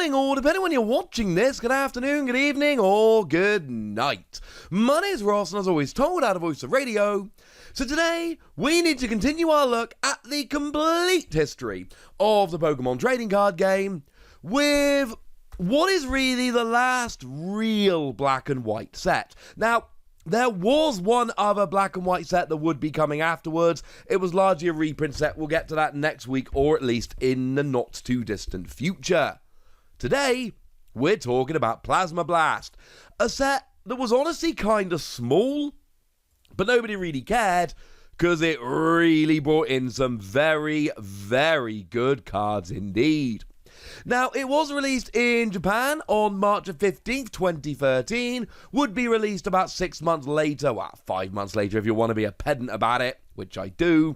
morning, or depending when you're watching this, good afternoon, good evening, or good night. My name is Ross, and as always told out of Voice of Radio. So today, we need to continue our look at the complete history of the Pokemon trading card game with what is really the last real black and white set. Now, there was one other black and white set that would be coming afterwards. It was largely a reprint set. We'll get to that next week, or at least in the not too distant future. Today, we're talking about Plasma Blast, a set that was honestly kind of small, but nobody really cared because it really brought in some very, very good cards indeed. Now, it was released in Japan on March 15th, 2013, would be released about 6 months later, well, 5 months later if you want to be a pedant about it, which I do.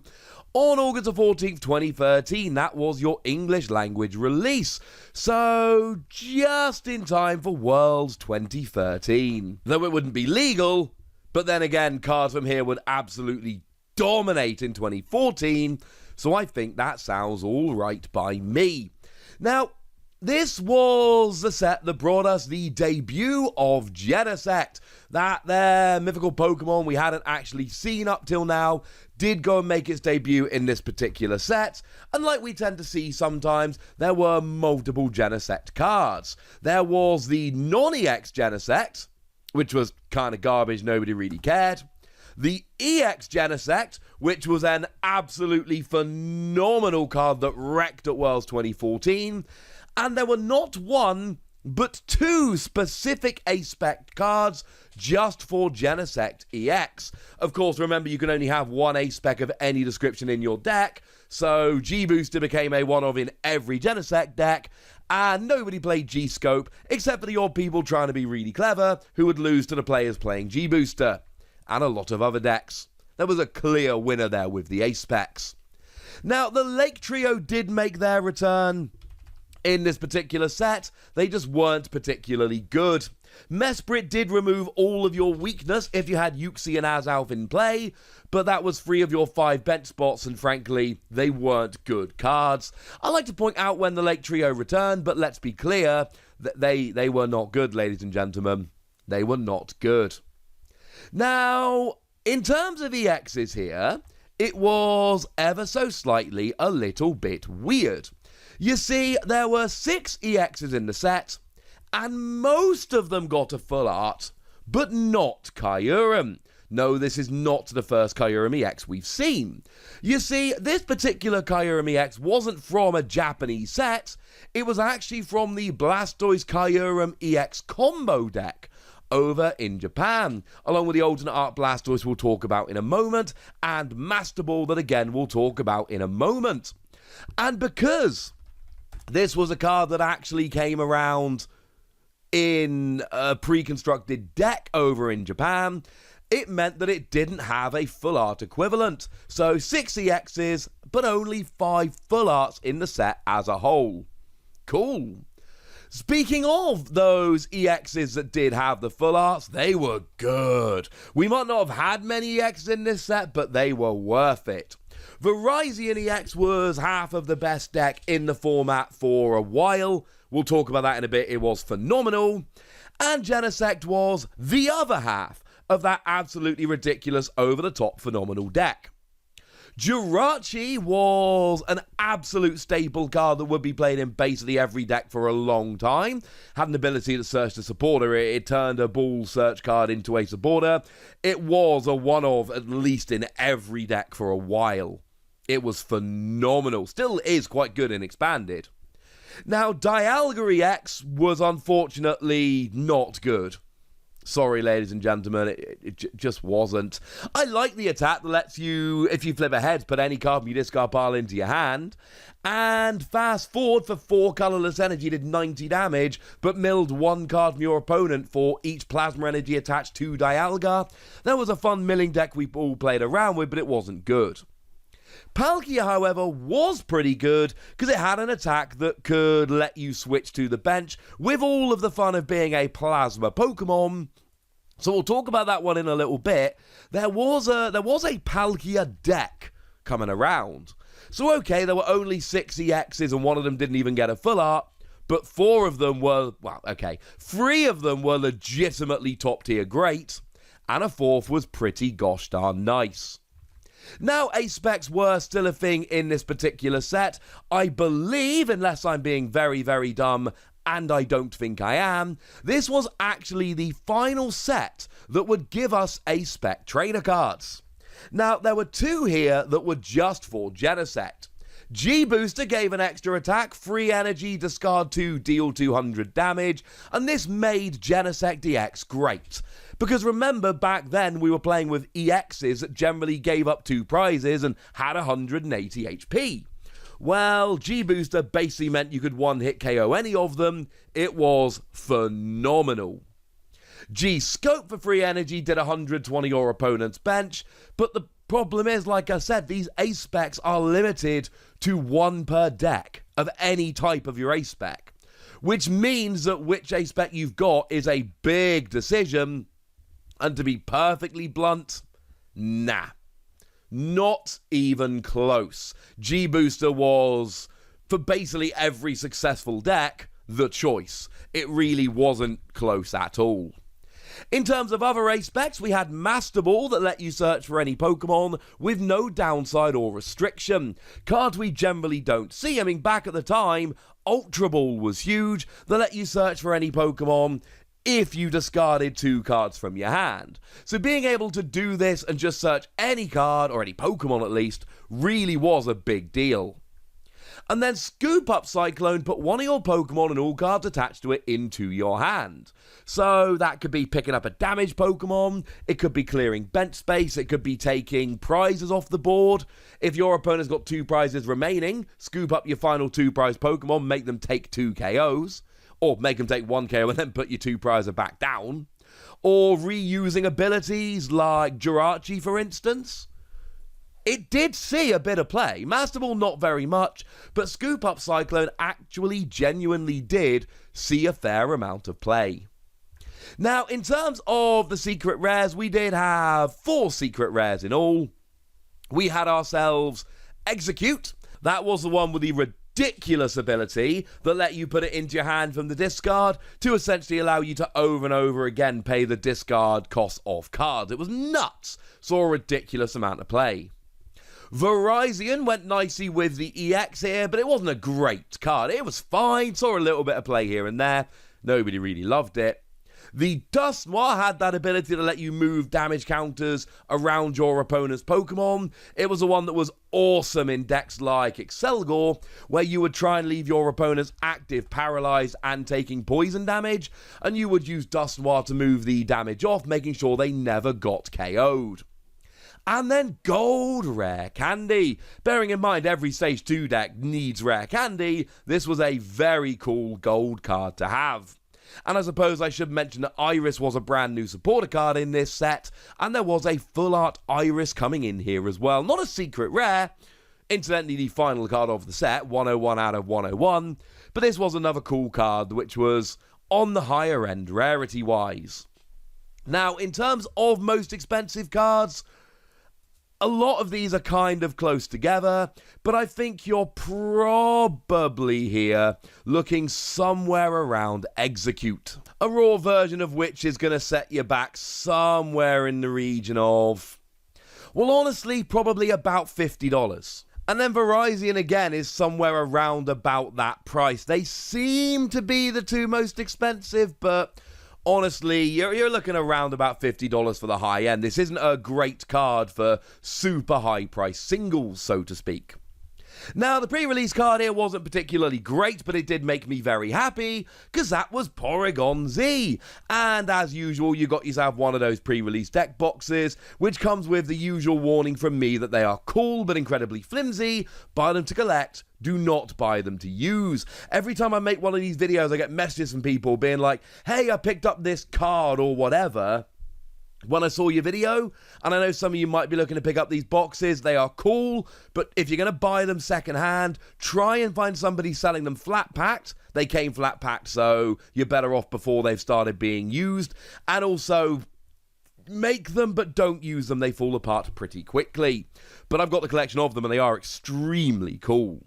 On August 14th, 2013, that was your English language release, so just in time for Worlds 2013. Though it wouldn't be legal, but then again, cards from here would absolutely dominate in 2014, so I think that sounds all right by me. Now, this was the set that brought us the debut of Genesect, that there mythical Pokemon we hadn't actually seen up till now, did go and make its debut in this particular set, and like we tend to see sometimes, there were multiple Genesect cards. There was the non-EX Genesect, which was kind of garbage, nobody really cared. The EX Genesect, which was an absolutely phenomenal card that wrecked at Worlds 2014. And there were not one, but two specific A-Spec cards just for Genesect EX. Of course, remember, you can only have one A-Spec of any description in your deck, so G-Booster became a one-of in every Genesect deck, and nobody played G-Scope, except for the odd people trying to be really clever, who would lose to the players playing G-Booster. And a lot of other decks. There was a clear winner there with the A-Specs. Now, the Lake Trio did make their return in this particular set. They just weren't particularly good. Mesprit did remove all of your weakness if you had Uxie and Azalf in play, but that was 3 of your 5 bench spots, and frankly, they weren't good cards. I like to point out when the Lake Trio returned, but let's be clear, that they were not good, ladies and gentlemen. They were not good. Now, in terms of EXs here, it was ever so slightly a little bit weird. You see, there were 6 EXs in the set, and most of them got a full art, but not Kyurem. No, this is not the first Kyurem EX we've seen. You see, this particular Kyurem EX wasn't from a Japanese set, it was actually from the Blastoise Kyurem EX combo deck over in Japan, along with the alternate art Blastoise we'll talk about in a moment, and Master Ball that again we'll talk about in a moment. And because this was a card that actually came around in a pre-constructed deck over in Japan, it meant that it didn't have a full art equivalent. So 6 EXs, but only 5 full arts in the set as a whole. Cool. Speaking of those EXs that did have the full arts, they were good. We might not have had many EXs in this set, but they were worth it. Virizion EX was half of the best deck in the format for a while. We'll talk about that in a bit. It was phenomenal. And Genesect was the other half of that absolutely ridiculous, over-the-top phenomenal deck. Jirachi was an absolute staple card that would be played in basically every deck for a long time. Had an ability to search the supporter. It turned a ball search card into a supporter. It was a one-of, at least in every deck for a while. It was phenomenal. Still is quite good and expanded. Now, Dialga EX was unfortunately not good. Sorry, ladies and gentlemen, it just wasn't. I like the attack that lets you, if you flip a head, put any card from your discard pile into your hand. And fast forward for 4 colorless energy did 90 damage, but milled 1 card from your opponent for each plasma energy attached to Dialga. That was a fun milling deck we all played around with, but it wasn't good. Palkia, however, was pretty good because it had an attack that could let you switch to the bench with all of the fun of being a plasma Pokemon. So we'll talk about that one in a little bit. There was a Palkia deck coming around. So okay, there were only 6 EXs and one of them didn't even get a full art, but 4 of them were, well, okay, 3 of them were legitimately top tier great, and a 4th was pretty gosh darn nice. Now, ace specs were still a thing in this particular set. I believe, unless I'm being very, very dumb, and I don't think I am, this was actually the final set that would give us ace spec trainer cards. Now, there were 2 here that were just for Genesect. G-Booster gave an extra attack, free energy, discard 2, deal 200 damage, and this made Genesect EX great. Because remember, back then we were playing with EXs that generally gave up 2 prizes and had 180 HP. Well, G-Booster basically meant you could one-hit KO any of them. It was phenomenal. G-Scope for free energy did 100 to one of your opponent's bench, but the problem is, like I said, these ace specs are limited to 1 per deck of any type of your ace spec, which means that which ace spec you've got is a big decision, and to be perfectly blunt, nah. Not even close. G-Booster was, for basically every successful deck, the choice. It really wasn't close at all. In terms of other ace specs, we had Master Ball that let you search for any Pokemon with no downside or restriction. Cards we generally don't see. I mean, back at the time, Ultra Ball was huge that let you search for any Pokemon if you discarded 2 cards from your hand. So being able to do this and just search any card, or any Pokemon at least, really was a big deal. And then Scoop Up Cyclone put one of your Pokemon and all cards attached to it into your hand. So that could be picking up a damaged Pokemon, it could be clearing bench space, it could be taking prizes off the board. If your opponent's got 2 prizes remaining, scoop up your final 2 prize Pokemon, make them take 2 KOs. Or make them take 1 KO and then put your 2 prizes back down. Or reusing abilities like Jirachi, for instance. It did see a bit of play. Master Ball not very much, but Scoop Up Cyclone actually genuinely did see a fair amount of play. Now, in terms of the secret rares, we did have 4 secret rares in all. We had ourselves Execute. That was the one with the ridiculous ability that let you put it into your hand from the discard to essentially allow you to over and over again pay the discard cost of cards. It was nuts. Saw a ridiculous amount of play. Virizion went nicely with the EX here, but it wasn't a great card. It was fine, saw a little bit of play here and there. Nobody really loved it. The Dusknoir had that ability to let you move damage counters around your opponent's Pokemon. It was the one that was awesome in decks like Excelgor, where you would try and leave your opponents active, paralyzed, and taking poison damage, and you would use Dusknoir to move the damage off, making sure they never got KO'd. And then Gold Rare Candy. Bearing in mind every Stage 2 deck needs Rare Candy, this was a very cool gold card to have. And I suppose I should mention that Iris was a brand new supporter card in this set, and there was a full art Iris coming in here as well. Not a secret rare, incidentally the final card of the set, 101 out of 101, but this was another cool card which was on the higher end rarity wise. Now, in terms of most expensive cards, a lot of these are kind of close together, but I think you're probably here looking somewhere around Execute. A raw version of which is going to set you back somewhere in the region of, well, honestly, probably about $50. And then Virizion again is somewhere around about that price. They seem to be the 2 most expensive, but honestly, you're looking around about $50 for the high end. This isn't a great card for super high price singles, so to speak. Now, the pre-release card here wasn't particularly great, but it did make me very happy, because that was Porygon Z. And as usual, you got yourself one of those pre-release deck boxes, which comes with the usual warning from me that they are cool but incredibly flimsy. Buy them to collect, do not buy them to use. Every time I make one of these videos, I get messages from people being like, hey, I picked up this card or whatever when I saw your video, and I know some of you might be looking to pick up these boxes. They are cool, but if you're going to buy them secondhand, try and find somebody selling them flat packed. They came flat packed, so you're better off before they've started being used. And also, make them but don't use them. They fall apart pretty quickly. But I've got the collection of them and they are extremely cool.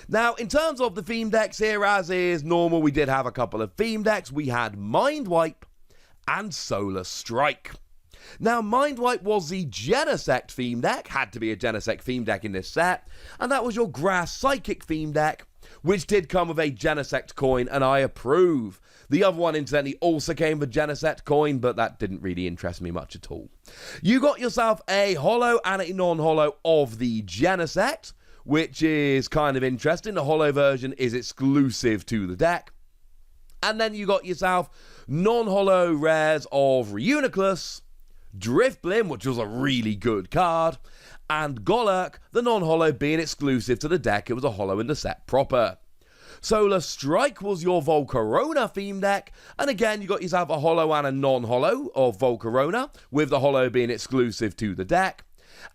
Now, in terms of the theme decks here, as is normal, we did have a couple of theme decks. We had Mind Wipe and Solar Strike. Now, Mind Wipe was the Genesect theme deck, had to be a Genesect theme deck in this set, and that was your Grass Psychic theme deck, which did come with a Genesect coin, and I approve. The other one, incidentally, also came with Genesect coin, but that didn't really interest me much at all. You got yourself a holo and a non-holo of the Genesect, which is kind of interesting. The holo version is exclusive to the deck. And then you got yourself non-holo rares of Reuniclus, Drifblim, which was a really good card, and Golurk, the non-holo being exclusive to the deck. It was a holo in the set proper. Solar Strike was your Volcarona theme deck, and again you got yourself a holo and a non-holo of Volcarona, with the holo being exclusive to the deck.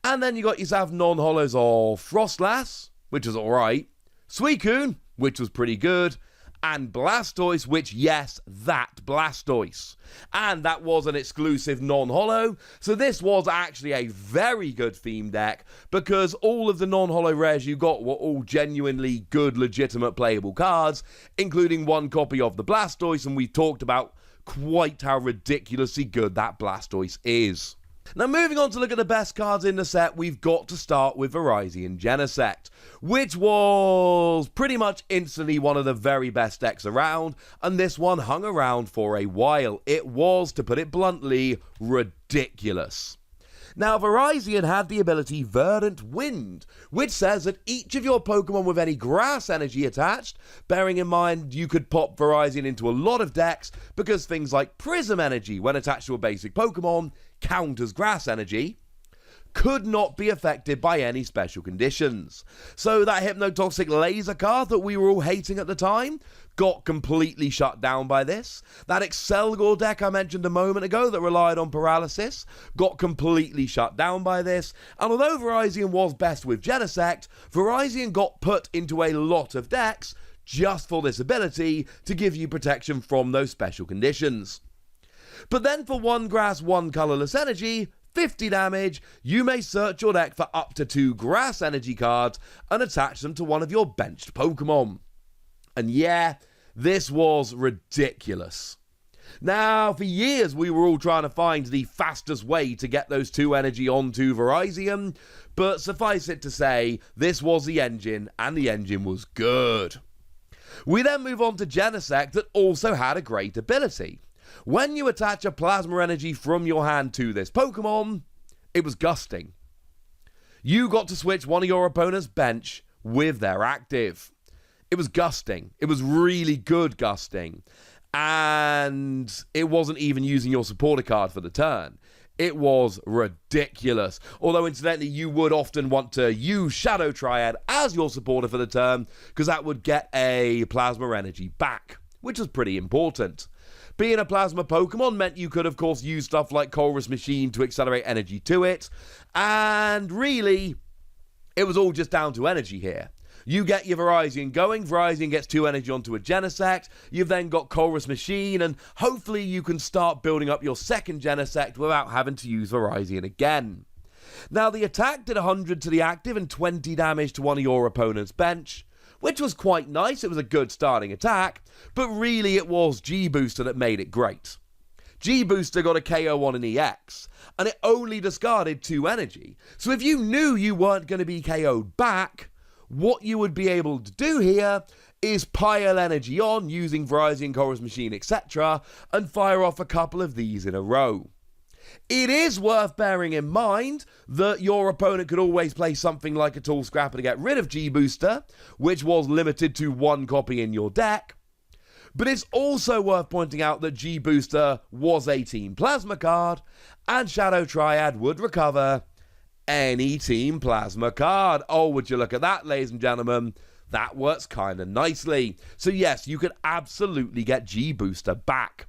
And then you got yourself non-holos of Frostlass, which was alright, Suicune, which was pretty good, and Blastoise, which, yes, that Blastoise. And that was an exclusive non-holo, so this was actually a very good theme deck, because all of the non-holo rares you got were all genuinely good, legitimate playable cards, including one copy of the Blastoise, and we talked about quite how ridiculously good that Blastoise is. Now, moving on to look at the best cards in the set, we've got to start with Virizion-Genesect, which was pretty much instantly one of the very best decks around, and this one hung around for a while. It was, to put it bluntly, ridiculous. Now, Virizion had the ability Verdant Wind, which says that each of your Pokemon with any grass energy attached, bearing in mind you could pop Virizion into a lot of decks because things like Prism Energy, when attached to a basic Pokemon, counters grass energy, could not be affected by any special conditions. So that Hypnotoxic Laser card that we were all hating at the time got completely shut down by this. That Excelgor deck I mentioned a moment ago that relied on paralysis got completely shut down by this. And although Virizion was best with Genesect, Virizion got put into a lot of decks just for this ability to give you protection from those special conditions. But then for 1 grass, 1 colorless energy, 50 damage, you may search your deck for up to 2 grass energy cards and attach them to one of your benched Pokemon. And yeah, this was ridiculous. Now, for years we were all trying to find the fastest way to get those 2 energy onto Virizion, but suffice it to say, this was the engine, and the engine was good. We then move on to Genesect that also had a great ability. When you attach a Plasma Energy from your hand to this Pokemon, it was Gusting. You got to switch one of your opponent's bench with their active. It was Gusting. It was really good Gusting. And it wasn't even using your supporter card for the turn. It was ridiculous. Although, incidentally, you would often want to use Shadow Triad as your supporter for the turn, because that would get a Plasma Energy back, which was pretty important. Being a Plasma Pokemon meant you could, of course, use stuff like Colress Machine to accelerate energy to it. And really, it was all just down to energy here. You get your Virizion going, Virizion gets 2 energy onto a Genesect, you've then got Colress Machine, and hopefully you can start building up your second Genesect without having to use Virizion again. Now, the attack did 100 to the active and 20 damage to one of your opponent's bench, which was quite nice. It was a good starting attack, but really it was G-Booster that made it great. G-Booster got a KO on an EX, and it only discarded 2 energy. So if you knew you weren't going to be KO'd back, what you would be able to do here is pile energy on using Virizion, Colress Machine, etc., and fire off a couple of these in a row. It is worth bearing in mind that your opponent could always play something like a Tool Scrapper to get rid of G-Booster, which was limited to 1 copy in your deck. But it's also worth pointing out that G-Booster was a Team Plasma card, and Shadow Triad would recover any Team Plasma card. Oh, would you look at that, ladies and gentlemen? That works kind of nicely. So yes, you could absolutely get G-Booster back.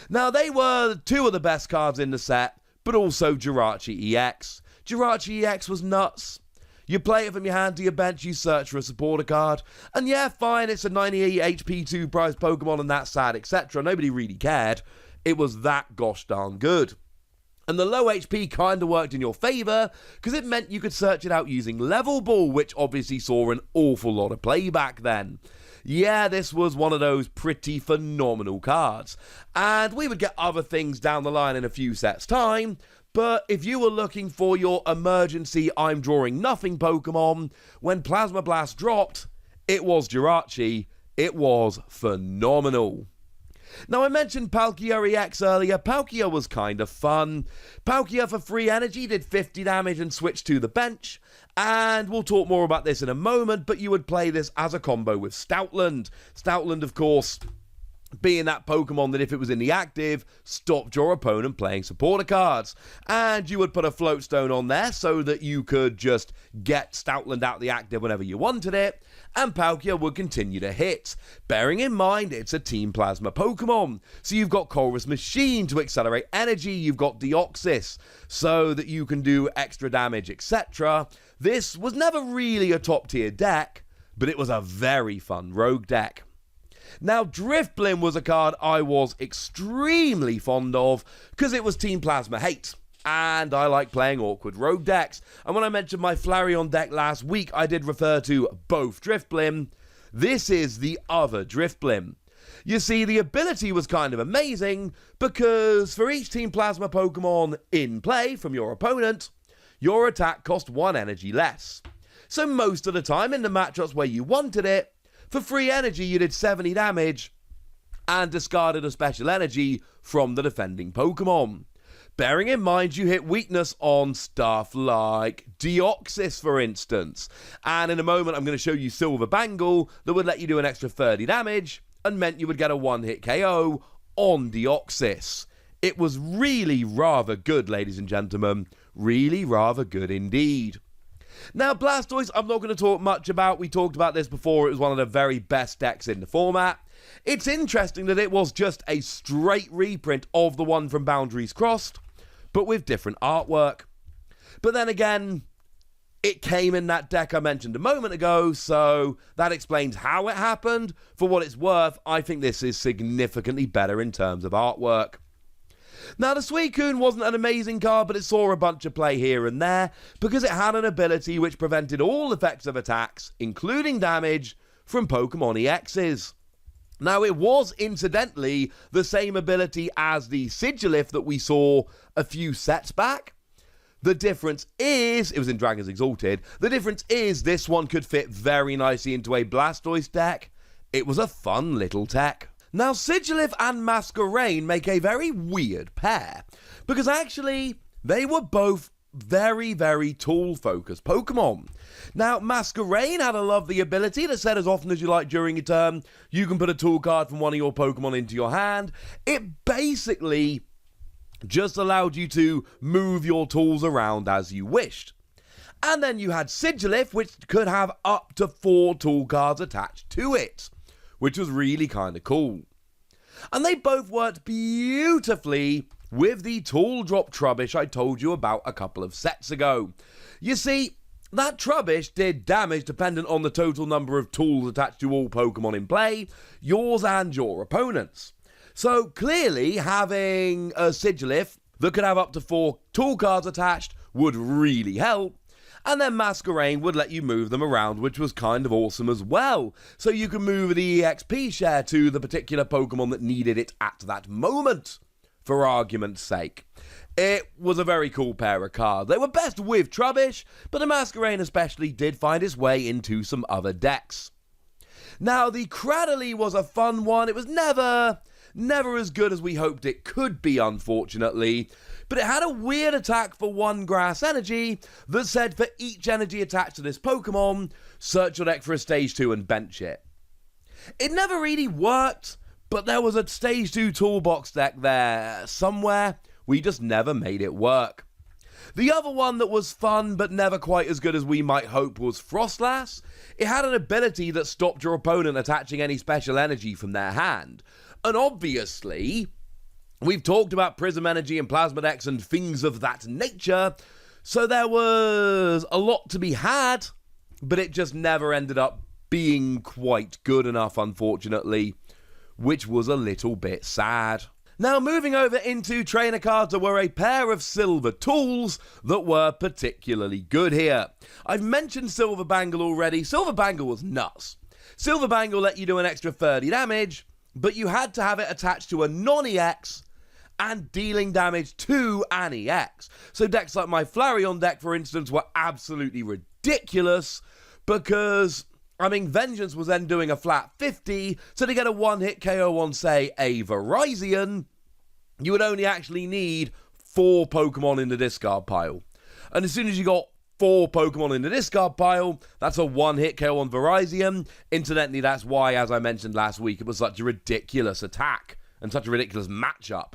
Now, they were 2 of the best cards in the set, but also Jirachi EX. Jirachi EX was nuts. You play it from your hand to your bench, you search for a supporter card, and yeah, fine, it's a 98 HP 2 prize Pokemon and that's sad, etc. Nobody really cared. It was that gosh darn good. And the low HP kind of worked in your favour, because it meant you could search it out using Level Ball, which obviously saw an awful lot of play back then. Yeah, this was one of those pretty phenomenal cards. And we would get other things down the line in a few sets' time, but if you were looking for your emergency I'm drawing nothing Pokemon, when Plasma Blast dropped, it was Jirachi. It was phenomenal. Now, I mentioned Palkia EX earlier. Palkia was kind of fun. Palkia for free energy did 50 damage and switched to the bench. And we'll talk more about this in a moment, but you would play this as a combo with Stoutland. Stoutland, of course, being that Pokemon that if it was in the active, stopped your opponent playing supporter cards. And you would put a Float Stone on there so that you could just get Stoutland out the active whenever you wanted it, and Palkia would continue to hit. Bearing in mind, it's a Team Plasma Pokemon, so you've got Colress Machine to accelerate energy, you've got Deoxys, so that you can do extra damage, etc. This was never really a top tier deck, but it was a very fun rogue deck. Now, Drifblim was a card I was extremely fond of, because it was Team Plasma hate. And I like playing awkward rogue decks. And when I mentioned my Flareon deck last week, I did refer to both Drifblim. This is the other Drifblim. You see, the ability was kind of amazing, because for each Team Plasma Pokemon in play from your opponent, your attack cost 1 energy less. So most of the time in the matchups where you wanted it, for free energy you did 70 damage and discarded a special energy from the defending Pokemon. Bearing in mind you hit weakness on stuff like Deoxys, for instance. And in a moment I'm going to show you Silver Bangle that would let you do an extra 30 damage and meant you would get a one-hit KO on Deoxys. It was really rather good, ladies and gentlemen. Really rather good indeed. Now, Blastoise, I'm not going to talk much about. We talked about this before. It was one of the very best decks in the format. It's interesting that it was just a straight reprint of the one from Boundaries Crossed, but with different artwork. But then again, it came in that deck I mentioned a moment ago, so that explains how it happened. For what it's worth, I think this is significantly better in terms of artwork. Now, the Suicune wasn't an amazing card, but it saw a bunch of play here and there, because it had an ability which prevented all effects of attacks, including damage, from Pokemon EXs. Now, it was, incidentally, the same ability as the Sigilyph that we saw a few sets back. The difference is, it was in Dragons Exalted, the difference is this one could fit very nicely into a Blastoise deck. It was a fun little tech. Now, Sigilyph and Masquerain make a very weird pair, because actually, they were both very, very tool-focused Pokemon. Now, Masquerain had a lovely ability that said as often as you like during a turn, you can put a tool card from one of your Pokemon into your hand. It basically just allowed you to move your tools around as you wished. And then you had Sigilyph, which could have up to 4 tool cards attached to it, which was really kind of cool. And they both worked beautifully with the tool drop Trubbish I told you about a couple of sets ago. You see, that Trubbish did damage dependent on the total number of tools attached to all Pokemon in play, yours and your opponent's. So clearly, having a Sigilyph that could have up to 4 tool cards attached would really help. And then Masquerain would let you move them around, which was kind of awesome as well. So you can move the EXP share to the particular Pokemon that needed it at that moment, for argument's sake. It was a very cool pair of cards. They were best with Trubbish, but the Masquerain especially did find its way into some other decks. Now, the Cradily was a fun one. It was never as good as we hoped it could be, unfortunately. But it had a weird attack for 1 grass energy that said for each energy attached to this Pokemon, search your deck for a stage 2 and bench it. It never really worked, but there was a stage 2 toolbox deck there somewhere. We just never made it work. The other one that was fun but never quite as good as we might hope was Frostlass. It had an ability that stopped your opponent attaching any special energy from their hand. And obviously, we've talked about Prism Energy and Plasma decks and things of that nature, so there was a lot to be had, but it just never ended up being quite good enough, unfortunately, which was a little bit sad. Now moving over into trainer cards, there were a pair of silver tools that were particularly good here. I've mentioned Silver Bangle already. Silver Bangle was nuts. Silver Bangle let you do an extra 30 damage, but you had to have it attached to a non-EX and dealing damage to an EX. So decks like my Flareon deck, for instance, were absolutely ridiculous because, I mean, Vengeance was then doing a flat 50, so to get a one-hit KO on, say, a Virizion, you would only actually need 4 Pokemon in the discard pile. And as soon as you got 4 Pokemon in the discard pile, that's a one-hit KO on Virizion. Incidentally, that's why, as I mentioned last week, it was such a ridiculous attack and such a ridiculous matchup.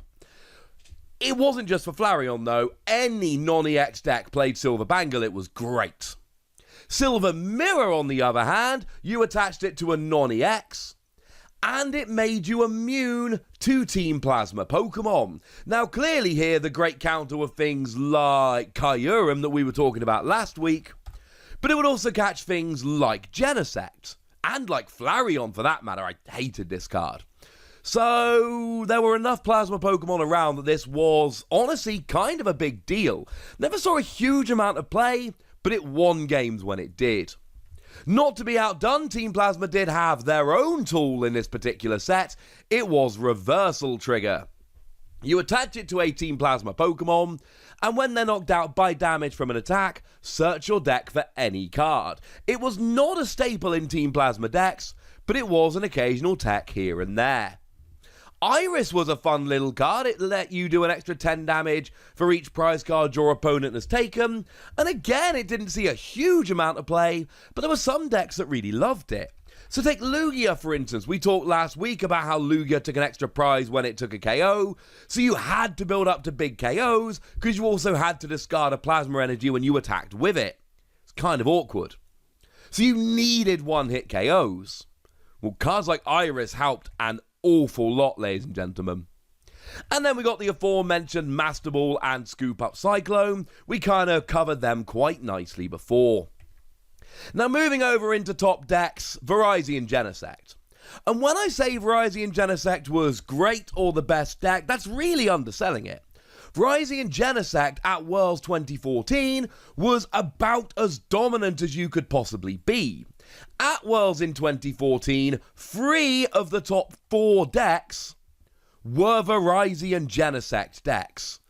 It wasn't just for Flareon, though. Any non-EX deck played Silver Bangle, it was great. Silver Mirror, on the other hand, you attached it to a non-EX, and it made you immune to Team Plasma Pokemon. Now, clearly here, the great counter were things like Kyurem that we were talking about last week, but it would also catch things like Genesect, and like Flareon for that matter. I hated this card. So, there were enough Plasma Pokemon around that this was, honestly, kind of a big deal. Never saw a huge amount of play, but it won games when it did. Not to be outdone, Team Plasma did have their own tool in this particular set. It was Reversal Trigger. You attach it to a Team Plasma Pokemon, and when they're knocked out by damage from an attack, search your deck for any card. It was not a staple in Team Plasma decks, but it was an occasional tech here and there. Iris was a fun little card. It let you do an extra 10 damage for each prize card your opponent has taken. And again, it didn't see a huge amount of play, but there were some decks that really loved it. So take Lugia, for instance. We talked last week about how Lugia took an extra prize when it took a KO, so you had to build up to big KOs, because you also had to discard a Plasma Energy when you attacked with it. It's kind of awkward. So you needed one-hit KOs. Well, cards like Iris helped an awful lot, ladies and gentlemen. And then we got the aforementioned Master Ball and Scoop Up Cyclone. We kind of covered them quite nicely before. Now moving over into top decks, Virizion-Genesect. And when I say Virizion-Genesect was great or the best deck, that's really underselling it. Virizion-Genesect at Worlds 2014 was about as dominant as you could possibly be. At Worlds in 2014, 3 of the top 4 decks were Virizion-Genesect decks.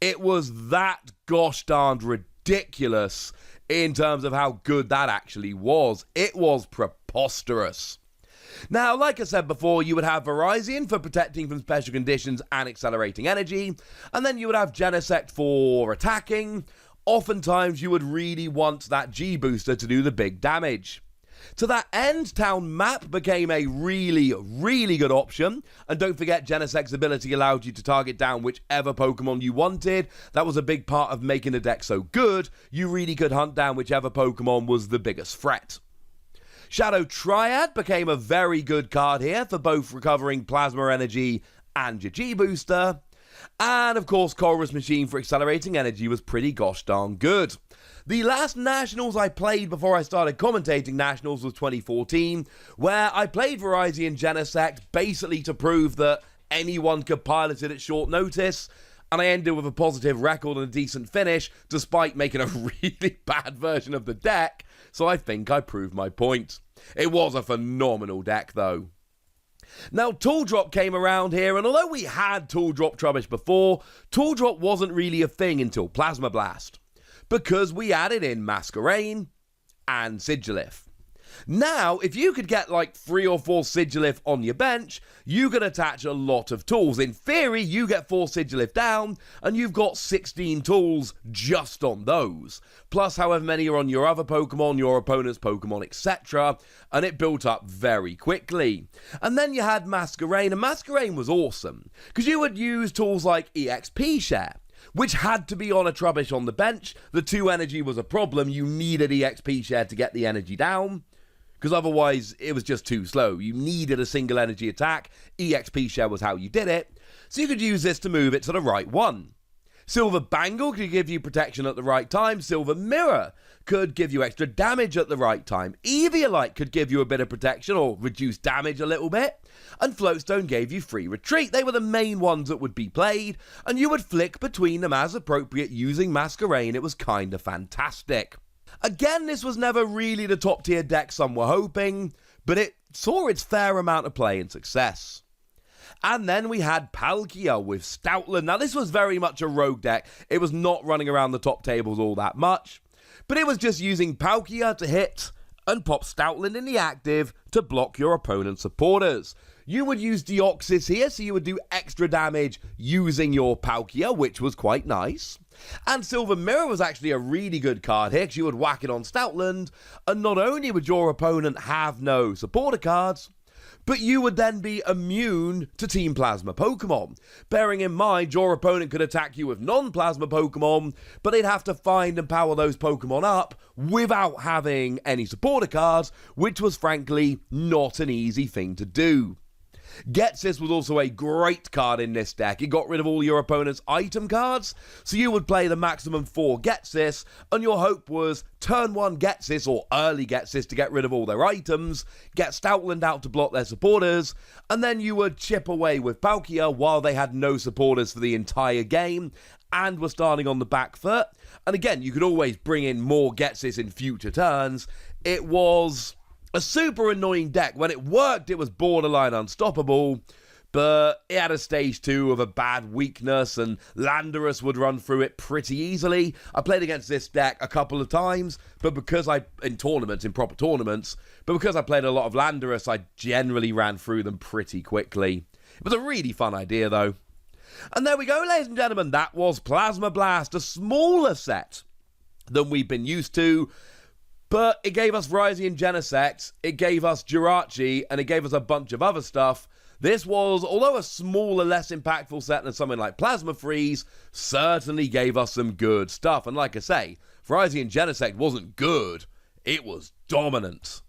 It was that gosh darned ridiculous in terms of how good that actually was. It was preposterous. Now, like I said before, you would have Virizion for protecting from special conditions and accelerating energy, and then you would have Genesect for attacking. Oftentimes, you would really want that G-booster to do the big damage. To that end, Town Map became a really, really good option. And don't forget, Genesect's ability allowed you to target down whichever Pokemon you wanted. That was a big part of making the deck so good. You really could hunt down whichever Pokemon was the biggest threat. Shadow Triad became a very good card here for both recovering Plasma Energy and your G-booster. And of course, Chorus Machine for accelerating energy was pretty gosh darn good. The last Nationals I played before I started commentating Nationals was 2014, where I played Virizion-Genesect basically to prove that anyone could pilot it at short notice, and I ended with a positive record and a decent finish, despite making a really bad version of the deck, so I think I proved my point. It was a phenomenal deck, though. Now, Tool Drop came around here, and although we had Tool Drop Trubbish before, Tool Drop wasn't really a thing until Plasma Blast, because we added in Masquerain and Sigilif. Now, if you could get like 3 or 4 Sigilif on your bench, you can attach a lot of tools. In theory, you get 4 Sigilif down, and you've got 16 tools just on those. Plus however many are on your other Pokemon, your opponent's Pokemon, etc. And it built up very quickly. And then you had Masquerain, and Masquerain was awesome, because you would use tools like EXP Share, which had to be on a Trubbish on the bench. The 2 energy was a problem. You needed EXP Share to get the energy down, because otherwise it was just too slow. You needed a single energy attack. EXP Share was how you did it. So you could use this to move it to the right one. Silver Bangle could give you protection at the right time. Silver Mirror could give you extra damage at the right time. Eviolite could give you a bit of protection or reduce damage a little bit. And Floatstone gave you free retreat. They were the main ones that would be played, and you would flick between them as appropriate using Masquerain. It was kinda fantastic. Again, this was never really the top tier deck some were hoping, but it saw its fair amount of play and success. And then we had Palkia with Stoutland. Now, this was very much a rogue deck. It was not running around the top tables all that much, but it was just using Palkia to hit and pop Stoutland in the active to block your opponent's supporters. You would use Deoxys here, so you would do extra damage using your Palkia, which was quite nice. And Silver Mirror was actually a really good card here, because you would whack it on Stoutland, and not only would your opponent have no supporter cards, but you would then be immune to Team Plasma Pokemon. Bearing in mind, your opponent could attack you with non-Plasma Pokemon, but they'd have to find and power those Pokemon up without having any supporter cards, which was frankly not an easy thing to do. Ghetsis was also a great card in this deck. It got rid of all your opponent's item cards, so you would play the maximum 4 Ghetsis, and your hope was turn 1 Ghetsis or early Ghetsis to get rid of all their items, get Stoutland out to block their supporters, and then you would chip away with Palkia while they had no supporters for the entire game and were starting on the back foot. And again, you could always bring in more Ghetsis in future turns. It was a super annoying deck. When it worked, it was borderline unstoppable, but it had a stage 2 of a bad weakness, and Landorus would run through it pretty easily. I played against this deck a couple of times, but because in proper tournaments, but because I played a lot of Landorus, I generally ran through them pretty quickly. It was a really fun idea, though. And there we go, ladies and gentlemen, that was Plasma Blast, a smaller set than we've been used to, but it gave us Virizion-Genesect, it gave us Jirachi, and it gave us a bunch of other stuff. This was, although a smaller, less impactful set than something like Plasma Freeze, certainly gave us some good stuff. And like I say, Virizion-Genesect wasn't good, it was dominant.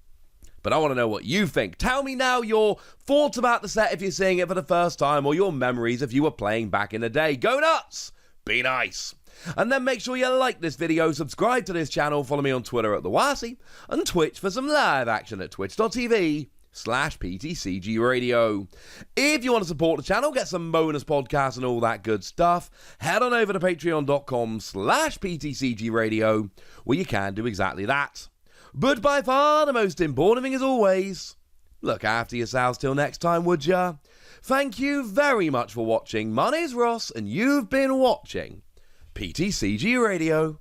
But I want to know what you think. Tell me now your thoughts about the set if you're seeing it for the first time, or your memories if you were playing back in the day. Go nuts! Be nice! And then make sure you like this video, subscribe to this channel, follow me on Twitter at TheWasi, and Twitch for some live action at twitch.tv/PTCGRadio. If you want to support the channel, get some bonus podcasts and all that good stuff, head on over to patreon.com/PTCGRadio, where you can do exactly that. But by far the most important thing is always, look after yourselves till next time, would ya? Thank you very much for watching. My name's Ross, and you've been watching PTCG Radio.